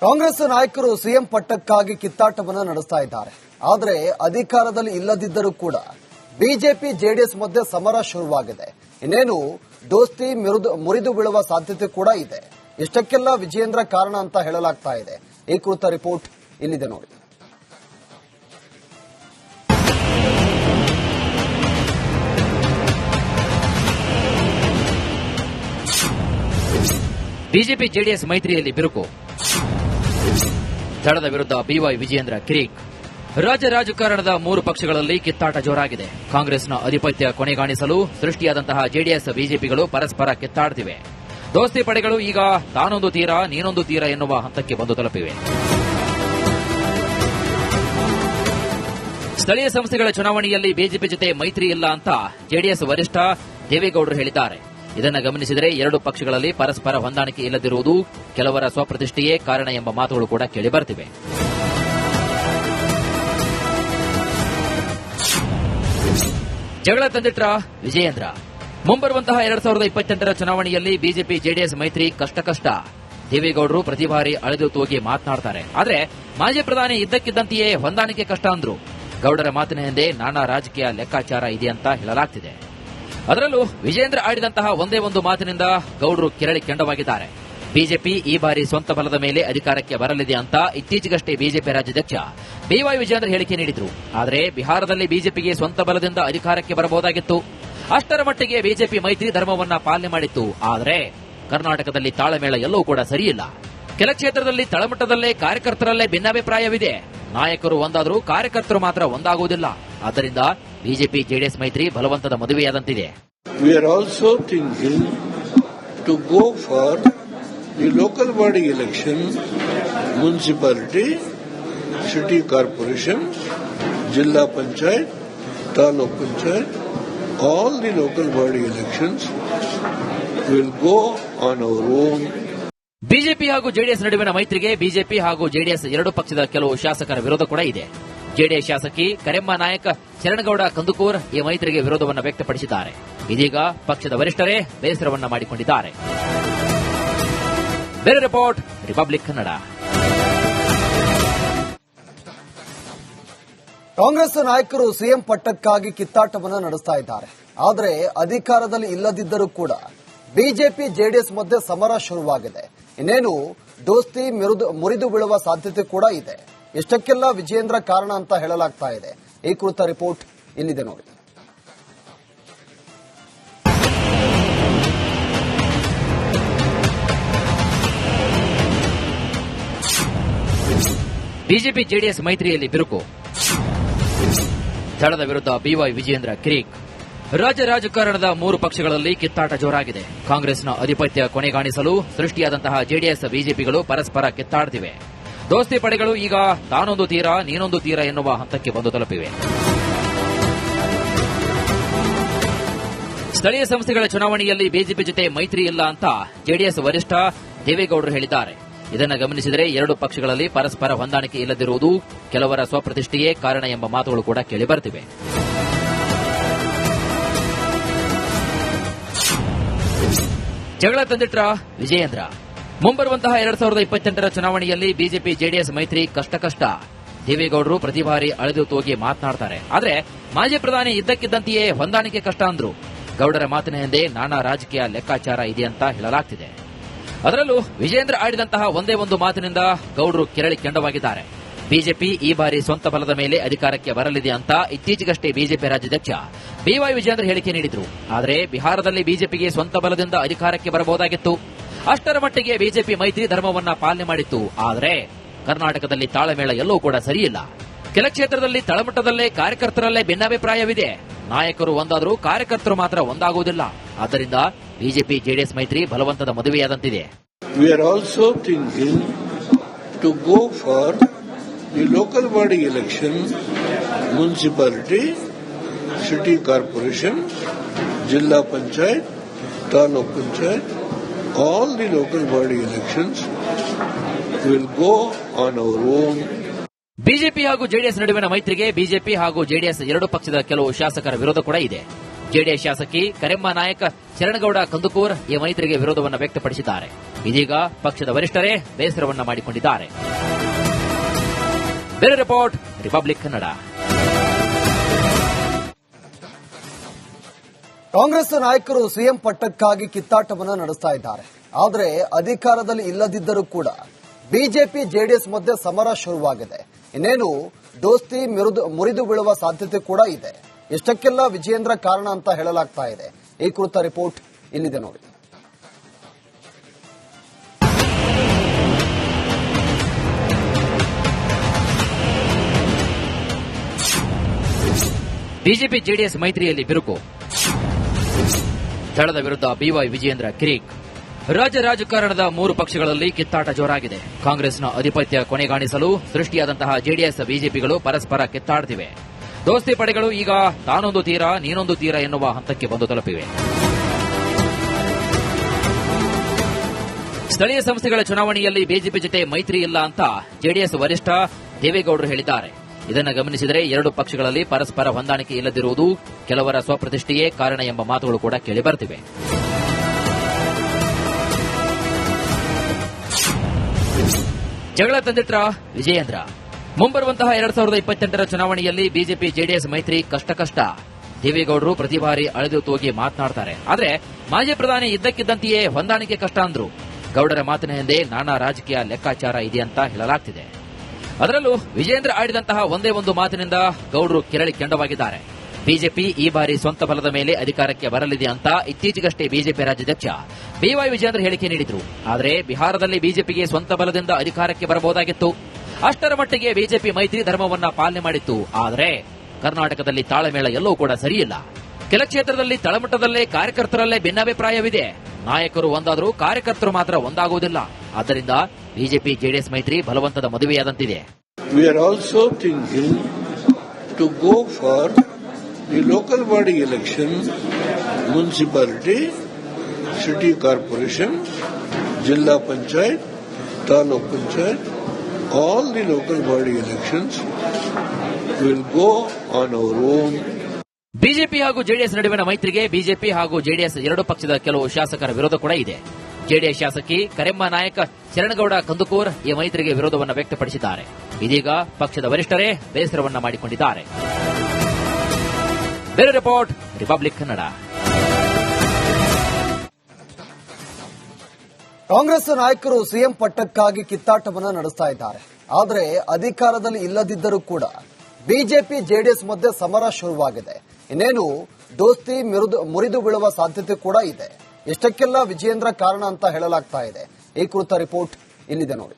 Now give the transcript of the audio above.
ಕಾಂಗ್ರೆಸ್ ನಾಯಕರು ಸಿಎಂ ಪಟ್ಟಕ್ಕಾಗಿ ಕಿತ್ತಾಟವನ್ನು ನಡೆಸ್ತಾ ಇದ್ದಾರೆ. ಆದರೆ ಅಧಿಕಾರದಲ್ಲಿ ಇಲ್ಲದಿದ್ದರೂ ಕೂಡ ಬಿಜೆಪಿ ಜೆಡಿಎಸ್ ಮಧ್ಯೆ ಸಮರ ಶುರುವಾಗಿದೆ. ಇನ್ನೇನು ದೋಸ್ತಿ ಮುರಿದು ಬೀಳುವ ಸಾಧ್ಯತೆ ಕೂಡ ಇದೆ. ಇಷ್ಟಕ್ಕೆಲ್ಲ ವಿಜಯೇಂದ್ರ ಕಾರಣ ಅಂತ ಹೇಳಲಾಗ್ತಾ ಇದೆ. ಈ ಕುರಿತ ರಿಪೋರ್ಟ್ ಇಲ್ಲಿದೆ ನೋಡಿ. ಬಿಜೆಪಿ ಜೆಡಿಎಸ್ ಮೈತ್ರಿಯಲ್ಲಿ ಬಿರುಕು, ದಳದ ವಿರುದ್ಧ ಬಿವೈ ವಿಜಯೇಂದ್ರ ಕಿರಿಕ್. ರಾಜ್ಯ ರಾಜಕಾರಣದ ಮೂರು ಪಕ್ಷಗಳಲ್ಲಿ ಕಿತ್ತಾಟ ಜೋರಾಗಿದೆ. ಕಾಂಗ್ರೆಸ್ನ ಆಧಿಪತ್ಯ ಕೊನೆಗಾಣಿಸಲು ಸೃಷ್ಟಿಯಾದಂತಹ ಜೆಡಿಎಸ್ ಬಿಜೆಪಿಗಳು ಪರಸ್ಪರ ಕಿತ್ತಾಡುತ್ತಿವೆ. ದೋಸ್ತಿ ಪಡೆಗಳು ಈಗ ತಾನೊಂದು ತೀರ ನೀನೊಂದು ತೀರ ಎನ್ನುವ ಹಂತಕ್ಕೆ ಬಂದು ತಲುಪಿವೆ. ಸ್ಥಳೀಯ ಸಂಸ್ಥೆಗಳ ಚುನಾವಣೆಯಲ್ಲಿ ಬಿಜೆಪಿ ಜೊತೆ ಮೈತ್ರಿ ಇಲ್ಲ ಅಂತ ಜೆಡಿಎಸ್ ವರಿಷ್ಠ ದೇವೇಗೌಡರು ಹೇಳಿದ್ದಾರೆ. ಇದನ್ನು ಗಮನಿಸಿದರೆ ಎರಡು ಪಕ್ಷಗಳಲ್ಲಿ ಪರಸ್ಪರ ಹೊಂದಾಣಿಕೆ ಇಲ್ಲದಿರುವುದು ಕೆಲವರ ಸ್ವಪ್ರತಿಷ್ಠೆಯೇ ಕಾರಣ ಎಂಬ ಮಾತುಗಳು ಕೂಡ ಕೇಳಿಬರುತ್ತಿವೆ. ಜಗಳ ತಂದಿಟ್ರ ವಿಜಯೇಂದ್ರ. ಮುಂಬರುವಂತಹ 2028ರ ಚುನಾವಣೆಯಲ್ಲಿ ಬಿಜೆಪಿ ಜೆಡಿಎಸ್ ಮೈತ್ರಿ ಕಷ್ಟ. ದೇವೇಗೌಡರು ಪ್ರತಿ ಬಾರಿ ಅಳೆದು ತೂಗಿ ಮಾತನಾಡ್ತಾರೆ. ಆದರೆ ಮಾಜಿ ಪ್ರಧಾನಿ ಇದ್ದಕ್ಕಿದ್ದಂತೆಯೇ ಹೊಂದಾಣಿಕೆ ಕಷ್ಟ ಅಂದ್ರು. ಗೌಡರ ಮಾತಿನ ಹಿಂದೆ ನಾನಾ ರಾಜಕೀಯ ಲೆಕ್ಕಾಚಾರ ಇದೆ ಅಂತ ಹೇಳಲಾಗ್ತಿದೆ. ಅದರಲ್ಲೂ ವಿಜಯೇಂದ್ರ ಆಡಿದಂತಹ ಒಂದೇ ಒಂದು ಮಾತಿನಿಂದ ಗೌಡರು ಕೆರಳಿ ಕೆಂಡವಾಗಿದ್ದಾರೆ. ಬಿಜೆಪಿ ಈ ಬಾರಿ ಸ್ವಂತ ಬಲದ ಮೇಲೆ ಅಧಿಕಾರಕ್ಕೆ ಬರಲಿದೆ ಅಂತ ಇತ್ತೀಚೆಗಷ್ಟೇ ಬಿಜೆಪಿ ರಾಜ್ಯಾಧ್ಯಕ್ಷ ಬಿವೈ ವಿಜಯೇಂದ್ರ ಹೇಳಿಕೆ ನೀಡಿದ್ರು. ಆದರೆ ಬಿಹಾರದಲ್ಲಿ ಬಿಜೆಪಿಗೆ ಸ್ವಂತ ಬಲದಿಂದ ಅಧಿಕಾರಕ್ಕೆ ಬರಬಹುದಾಗಿತ್ತು. ಅಷ್ಟರ ಮಟ್ಟಿಗೆ ಬಿಜೆಪಿ ಮೈತ್ರಿ ಧರ್ಮವನ್ನ ಪಾಲನೆ ಮಾಡಿತ್ತು. ಆದರೆ ಕರ್ನಾಟಕದಲ್ಲಿ ತಾಳಮೇಳ ಎಲ್ಲವೂ ಕೂಡ ಸರಿಯಿಲ್ಲ. ಕೆಲ ಕ್ಷೇತ್ರದಲ್ಲಿ ತಳಮಟ್ಟದಲ್ಲೇ ಕಾರ್ಯಕರ್ತರಲ್ಲೇ ಭಿನ್ನಾಭಿಪ್ರಾಯವಿದೆ. ನಾಯಕರು ಒಂದಾದರೂ ಕಾರ್ಯಕರ್ತರು ಮಾತ್ರ ಒಂದಾಗುವುದಿಲ್ಲ. ಆದ್ದರಿಂದ ಬಿಜೆಪಿ ಜೆಡಿಎಸ್ ಮೈತ್ರಿ ಬಲವಂತದ ಮದುವೆಯಾದಂತಿದೆ. We are also thinking to go for the local body election, municipality, city corporation, Jilla Panchayat, Taluk Panchayat, all the local body elections will go on our own. BJP ಹಾಗೂ JDS ನಡುವಿನ ಮೈತ್ರಿಗೆ BJP ಹಾಗೂ JDS ಎರಡು ಪಕ್ಷದ ಕೆಲವು ಶಾಸಕರ ವಿರೋಧ ಕೂಡ ಇದೆ. ಜೆಡಿಎಸ್ ಶಾಸಕಿ ಕರೆಮ್ಮ ನಾಯಕ್ ಶರಣಗೌಡ ಕಂದುಕೂರ್ ಈ ಮೈತ್ರಿಗೆ ವಿರೋಧವನ್ನು ವ್ಯಕ್ತಪಡಿಸಿದ್ದಾರೆ. ಇದೀಗ ಪಕ್ಷದ ವರಿಷ್ಠರೇ ಬೇಸರವನ್ನ ಮಾಡಿಕೊಂಡಿದ್ದಾರೆ. ಬೇರೆ ರಿಪೋರ್ಟ್, ರಿಪಬ್ಲಿಕ್ ಕನ್ನಡ. ಕಾಂಗ್ರೆಸ್ ನಾಯಕರು ಸಿಎಂ ಪಟ್ಟಕ್ಕಾಗಿ ಕಿತ್ತಾಟವನ್ನು ನಡೆಸ್ತಾ ಇದ್ದಾರೆ. ಆದರೆ ಅಧಿಕಾರದಲ್ಲಿ ಇಲ್ಲದಿದ್ದರೂ ಕೂಡ ಬಿಜೆಪಿ ಜೆಡಿಎಸ್ ಮಧ್ಯೆ ಸಮರ ಶುರುವಾಗಿದೆ. ಇನ್ನೇನು ದೋಸ್ತಿ ಮುರಿದು ಬೀಳುವ ಸಾಧ್ಯತೆ ಕೂಡ ಇದೆ. ಇಷ್ಟಕ್ಕೆಲ್ಲ ವಿಜಯೇಂದ್ರ ಕಾರಣ ಅಂತ ಹೇಳಲಾಗ್ತಾ ಇದೆ. ಈ ಕುರಿತ ರಿಪೋರ್ಟ್ ಇಲ್ಲಿದೆ ನೋಡಿ. ಬಿಜೆಪಿ ಜೆಡಿಎಸ್ ಮೈತ್ರಿಯಲ್ಲಿ ಬಿರುಕು, ದಳದ ವಿರುದ್ಧ ಬಿವೈ ವಿಜಯೇಂದ್ರ ಕಿರಿಕ್. ರಾಜ್ಯ ರಾಜಕಾರಣದ ಮೂರು ಪಕ್ಷಗಳಲ್ಲಿ ಕಿತ್ತಾಟ ಜೋರಾಗಿದೆ. ಕಾಂಗ್ರೆಸ್ನ ಆಧಿಪತ್ಯ ಕೊನೆಗಾಣಿಸಲು ಸೃಷ್ಟಿಯಾದಂತಹ ಜೆಡಿಎಸ್ ಬಿಜೆಪಿಗಳು ಪರಸ್ಪರ ಕಿತ್ತಾಡುತ್ತಿವೆ. ದೋಸ್ತಿ ಪಡೆಗಳು ಈಗ ತಾನೊಂದು ತೀರ ನೀನೊಂದು ತೀರ ಎನ್ನುವ ಹಂತಕ್ಕೆ ಬಂದು ತಲುಪಿವೆ. ಸ್ಥಳೀಯ ಸಂಸ್ಥೆಗಳ ಚುನಾವಣೆಯಲ್ಲಿ ಬಿಜೆಪಿ ಜೊತೆ ಮೈತ್ರಿ ಇಲ್ಲ ಅಂತ ಜೆಡಿಎಸ್ ವರಿಷ್ಠ ದೇವೇಗೌಡರು ಹೇಳಿದ್ದಾರೆ. ಇದನ್ನು ಗಮನಿಸಿದರೆ ಎರಡು ಪಕ್ಷಗಳಲ್ಲಿ ಪರಸ್ಪರ ಹೊಂದಾಣಿಕೆ ಇಲ್ಲದಿರುವುದು ಕೆಲವರ ಸ್ವಪ್ರತಿಷ್ಠೆಯೇ ಕಾರಣ ಎಂಬ ಮಾತುಗಳು ಕೂಡ ಕೇಳಿಬರುತ್ತಿವೆ. ಜಗಳ ತಂದಿಟ್ರ ವಿಜಯೇಂದ್ರ. ಮುಂಬರುವಂತಹ 2028ರ ಚುನಾವಣೆಯಲ್ಲಿ ಬಿಜೆಪಿ ಜೆಡಿಎಸ್ ಮೈತ್ರಿ ಕಷ್ಟ. ದೇವೇಗೌಡರು ಪ್ರತಿ ಬಾರಿ ಅಳೆದು ತೂಗಿ ಮಾತನಾಡ್ತಾರೆ. ಆದರೆ ಮಾಜಿ ಪ್ರಧಾನಿ ಇದ್ದಕ್ಕಿದ್ದಂತೆಯೇ ಹೊಂದಾಣಿಕೆ ಕಷ್ಟ ಅಂದ್ರು. ಗೌಡರ ಮಾತಿನ ಹಿಂದೆ ನಾನಾ ರಾಜಕೀಯ ಲೆಕ್ಕಾಚಾರ ಇದೆ ಅಂತ ಹೇಳಲಾಗ್ತಿದೆ. ಅದರಲ್ಲೂ ವಿಜಯೇಂದ್ರ ಆಡಿದಂತಹ ಒಂದೇ ಒಂದು ಮಾತಿನಿಂದ ಗೌಡರು ಕೆರಳಿ ಕೆಂಡವಾಗಿದ್ದಾರೆ. ಬಿಜೆಪಿ ಈ ಬಾರಿ ಸ್ವಂತ ಬಲದ ಮೇಲೆ ಅಧಿಕಾರಕ್ಕೆ ಬರಲಿದೆ ಅಂತ ಇತ್ತೀಚೆಗಷ್ಟೇ ಬಿಜೆಪಿ ರಾಜ್ಯಾಧ್ಯಕ್ಷ ಬಿವೈ ವಿಜಯೇಂದ್ರ ಹೇಳಿಕೆ ನೀಡಿದ್ರು. ಆದರೆ ಬಿಹಾರದಲ್ಲಿ ಬಿಜೆಪಿಗೆ ಸ್ವಂತ ಬಲದಿಂದ ಅಧಿಕಾರಕ್ಕೆ ಬರಬಹುದಾಗಿತ್ತು. ಅಷ್ಟರ ಮಟ್ಟಿಗೆ ಬಿಜೆಪಿ ಮೈತ್ರಿ ಧರ್ಮವನ್ನ ಪಾಲನೆ ಮಾಡಿತ್ತು. ಆದರೆ ಕರ್ನಾಟಕದಲ್ಲಿ ತಾಳಮೇಳ ಎಲ್ಲವೂ ಕೂಡ ಸರಿಯಿಲ್ಲ. ಕೆಲ ಕ್ಷೇತ್ರದಲ್ಲಿ ತಳಮಟ್ಟದಲ್ಲೇ ಕಾರ್ಯಕರ್ತರಲ್ಲೇ ಭಿನ್ನಾಭಿಪ್ರಾಯವಿದೆ. ನಾಯಕರು ಒಂದಾದರೂ ಕಾರ್ಯಕರ್ತರು ಮಾತ್ರ ಒಂದಾಗುವುದಿಲ್ಲ. ಆದ್ದರಿಂದ ಬಿಜೆಪಿ ಜೆಡಿಎಸ್ ಮೈತ್ರಿ ಬಲವಂತದ ಮದುವೆಯಾದಂತಿದೆ. We are also thinking to go for the local body election, municipality, city corporation, Jilla Panchayat, Taluk Panchayat, all the local body elections will go on our own. BJP ಹಾಗೂ JDS ನಡುವಿನ ಮೈತ್ರಿಗೆ BJP ಹಾಗೂ JDS ಎರಡು ಪಕ್ಷದ ಕೆಲವು ಶಾಸಕರ ವಿರೋಧ ಕೂಡ ಇದೆ. ಜೆಡಿಎಸ್ ಶಾಸಕಿ ಕರೆಮ್ಮ ನಾಯಕ್ ಶರಣಗೌಡ ಕಂದುಕೂರ್ ಈ ಮೈತ್ರಿಗೆ ವಿರೋಧವನ್ನು ವ್ಯಕ್ತಪಡಿಸಿದ್ದಾರೆ. ಇದೀಗ ಪಕ್ಷದ ವರಿಷ್ಠರೇ ಬೇಸರವನ್ನ ಮಾಡಿಕೊಂಡಿದ್ದಾರೆ. ಬೇರೆ ರಿಪೋರ್ಟ್, ರಿಪಬ್ಲಿಕ್ ಕನ್ನಡ. ಕಾಂಗ್ರೆಸ್ ನಾಯಕರು ಸಿಎಂ ಪಟ್ಟಕ್ಕಾಗಿ ಕಿತ್ತಾಟವನ್ನು ನಡೆಸ್ತಾ ಇದ್ದಾರೆ. ಆದರೆ ಅಧಿಕಾರದಲ್ಲಿ ಇಲ್ಲದಿದ್ದರೂ ಕೂಡ ಬಿಜೆಪಿ ಜೆಡಿಎಸ್ ಮಧ್ಯೆ ಸಮರ ಶುರುವಾಗಿದೆ. ಇನ್ನೇನು ದೋಸ್ತಿ ಮುರಿದು ಬೀಳುವ ಸಾಧ್ಯತೆ ಕೂಡ ಇದೆ. ಇಷ್ಟಕ್ಕೆಲ್ಲ ವಿಜಯೇಂದ್ರ ಕಾರಣ ಅಂತ ಹೇಳಲಾಗ್ತಾ ಇದೆ. ಈ ಕುರಿತ ರಿಪೋರ್ಟ್ ಇಲ್ಲಿದೆ ನೋಡಿ. ಬಿಜೆಪಿ ಜೆಡಿಎಸ್ ಮೈತ್ರಿಯಲ್ಲಿ ಬಿರುಕು. ದಳದ ವಿರುದ್ಧ ಬಿವೈ ವಿಜಯೇಂದ್ರ ಕಿರಿಕ್. ರಾಜ್ಯ ರಾಜಕಾರಣದ ಮೂರು ಪಕ್ಷಗಳಲ್ಲಿ ಕಿತ್ತಾಟ ಜೋರಾಗಿದೆ. ಕಾಂಗ್ರೆಸ್ನ ಅಧಿಪತ್ಯ ಕೊನೆಗಾಣಿಸಲು ಸೃಷ್ಟಿಯಾದಂತಹ ಜೆಡಿಎಸ್ ಬಿಜೆಪಿಗಳು ಪರಸ್ಪರ ಕಿತ್ತಾಡುತ್ತಿವೆ. ದೋಸ್ತಿ ಪಡೆಗಳು ಈಗ ತಾನೊಂದು ತೀರ ನೀನೊಂದು ತೀರ ಎನ್ನುವ ಹಂತಕ್ಕೆ ಬಂದು ತಲುಪಿವೆ. ಸ್ಥಳೀಯ ಸಂಸ್ಥೆಗಳ ಚುನಾವಣೆಯಲ್ಲಿ ಬಿಜೆಪಿ ಜೊತೆ ಮೈತ್ರಿ ಇಲ್ಲ ಅಂತ ಜೆಡಿಎಸ್ ವರಿಷ್ಠ ದೇವೇಗೌಡರು ಹೇಳಿದ್ದಾರೆ. ಇದನ್ನು ಗಮನಿಸಿದರೆ ಎರಡು ಪಕ್ಷಗಳಲ್ಲಿ ಪರಸ್ಪರ ಹೊಂದಾಣಿಕೆ ಇಲ್ಲದಿರುವುದು ಕೆಲವರ ಸ್ವಪ್ರತಿಷ್ಠೆಯೇ ಕಾರಣ ಎಂಬ ಮಾತುಗಳು ಕೂಡ ಕೇಳಿಬರುತ್ತಿವೆ. ಜಗಳ ತಂದಿಟ್ರ ವಿಜಯೇಂದ್ರ. ಮುಂಬರುವಂತಹ 2028ರ ಚುನಾವಣೆಯಲ್ಲಿ ಬಿಜೆಪಿ ಜೆಡಿಎಸ್ ಮೈತ್ರಿ ಕಷ್ಟ. ದೇವೇಗೌಡರು ಪ್ರತಿ ಬಾರಿ ಅಳೆದು ತೂಗಿ ಮಾತನಾಡ್ತಾರೆ. ಆದರೆ ಮಾಜಿ ಪ್ರಧಾನಿ ಇದ್ದಕ್ಕಿದ್ದಂತೆಯೇ ಹೊಂದಾಣಿಕೆ ಕಷ್ಟ ಅಂದ್ರು. ಗೌಡರ ಮಾತಿನ ಹಿಂದೆ ನಾನಾ ರಾಜಕೀಯ ಲೆಕ್ಕಾಚಾರ ಇದೆಯಂತ ಹೇಳಲಾಗ್ತಿದೆ. ಅದರಲ್ಲೂ ವಿಜಯೇಂದ್ರ ಆಡಿದಂತಹ ಒಂದೇ ಒಂದು ಮಾತಿನಿಂದ ಗೌಡರು ಕೆರಳಿ ಕೆಂಡವಾಗಿದ್ದಾರೆ. ಬಿಜೆಪಿ ಈ ಬಾರಿ ಸ್ವಂತ ಬಲದ ಮೇಲೆ ಅಧಿಕಾರಕ್ಕೆ ಬರಲಿದೆ ಅಂತ ಇತ್ತೀಚೆಗಷ್ಟೇ ಬಿಜೆಪಿ ರಾಜ್ಯಾಧ್ಯಕ್ಷ ಬಿವೈ ವಿಜಯೇಂದ್ರ ಹೇಳಿಕೆ ನೀಡಿದ್ರು. ಆದರೆ ಬಿಹಾರದಲ್ಲಿ ಬಿಜೆಪಿಗೆ ಸ್ವಂತ ಬಲದಿಂದ ಅಧಿಕಾರಕ್ಕೆ ಬರಬಹುದಾಗಿತ್ತು. ಅಷ್ಟರ ಮಟ್ಟಿಗೆ ಬಿಜೆಪಿ ಮೈತ್ರಿ ಧರ್ಮವನ್ನ ಪಾಲನೆ ಮಾಡಿತ್ತು. ಆದರೆ ಕರ್ನಾಟಕದಲ್ಲಿ ತಾಳಮೇಳ ಎಲ್ಲವೂ ಕೂಡ ಸರಿಯಿಲ್ಲ. ಕೆಲ ಕ್ಷೇತ್ರದಲ್ಲಿ ತಳಮಟ್ಟದಲ್ಲೇ ಕಾರ್ಯಕರ್ತರಲ್ಲೇ ಭಿನ್ನಾಭಿಪ್ರಾಯವಿದೆ. ನಾಯಕರು ಒಂದಾದರೂ ಕಾರ್ಯಕರ್ತರು ಮಾತ್ರ ಒಂದಾಗುವುದಿಲ್ಲ. ಆದ್ದರಿಂದ ಬಿಜೆಪಿ ಜೆಡಿಎಸ್ ಮೈತ್ರಿ ಬಲವಂತದ ಮದುವೆಯಾದಂತಿದೆ. We are also thinking to go for the local body election, municipality, city corporation, Jilla Panchayat, Taluk Panchayat, all the local body elections will go on our own. BJP ಹಾಗೂ JDS ನಡುವಿನ ಮೈತ್ರಿಗೆ BJP ಹಾಗೂ JDS ಎರಡು ಪಕ್ಷದ ಕೆಲವು ಶಾಸಕರ ವಿರೋಧ ಕೂಡ ಇದೆ. ಜೆಡಿಎಸ್ ಶಾಸಕಿ ಕರೆಮ್ಮ ನಾಯಕ್ ಶರಣಗೌಡ ಕಂದುಕೂರ್ ಈ ಮೈತ್ರಿಗೆ ವಿರೋಧವನ್ನು ವ್ಯಕ್ತಪಡಿಸಿದ್ದಾರೆ. ಇದೀಗ ಪಕ್ಷದ ವರಿಷ್ಠರೇ ಬೇಸರವನ್ನ ಮಾಡಿಕೊಂಡಿದ್ದಾರೆ. ಬೇರೆ ರಿಪೋರ್ಟ್, ರಿಪಬ್ಲಿಕ್ ಕನ್ನಡ. ಕಾಂಗ್ರೆಸ್ ನಾಯಕರು ಸಿಎಂ ಪಟ್ಟಕ್ಕಾಗಿ ಕಿತ್ತಾಟವನ್ನು ನಡೆಸ್ತಾ ಇದ್ದಾರೆ. ಆದರೆ ಅಧಿಕಾರದಲ್ಲಿ ಇಲ್ಲದಿದ್ದರೂ ಕೂಡ ಬಿಜೆಪಿ ಜೆಡಿಎಸ್ ಮಧ್ಯೆ ಸಮರ ಶುರುವಾಗಿದೆ. ಇನ್ನೇನು ದೋಸ್ತಿ ಮುರಿದು ಬೀಳುವ ಸಾಧ್ಯತೆ ಕೂಡ ಇದೆ. ಇಷ್ಟಕ್ಕೆಲ್ಲ ವಿಜಯೇಂದ್ರ ಕಾರಣ ಅಂತ ಹೇಳಲಾಗ್ತಾ ಇದೆ. ಈ ಕುರಿತ ರಿಪೋರ್ಟ್ ಇಲ್ಲಿದೆ ನೋಡಿ.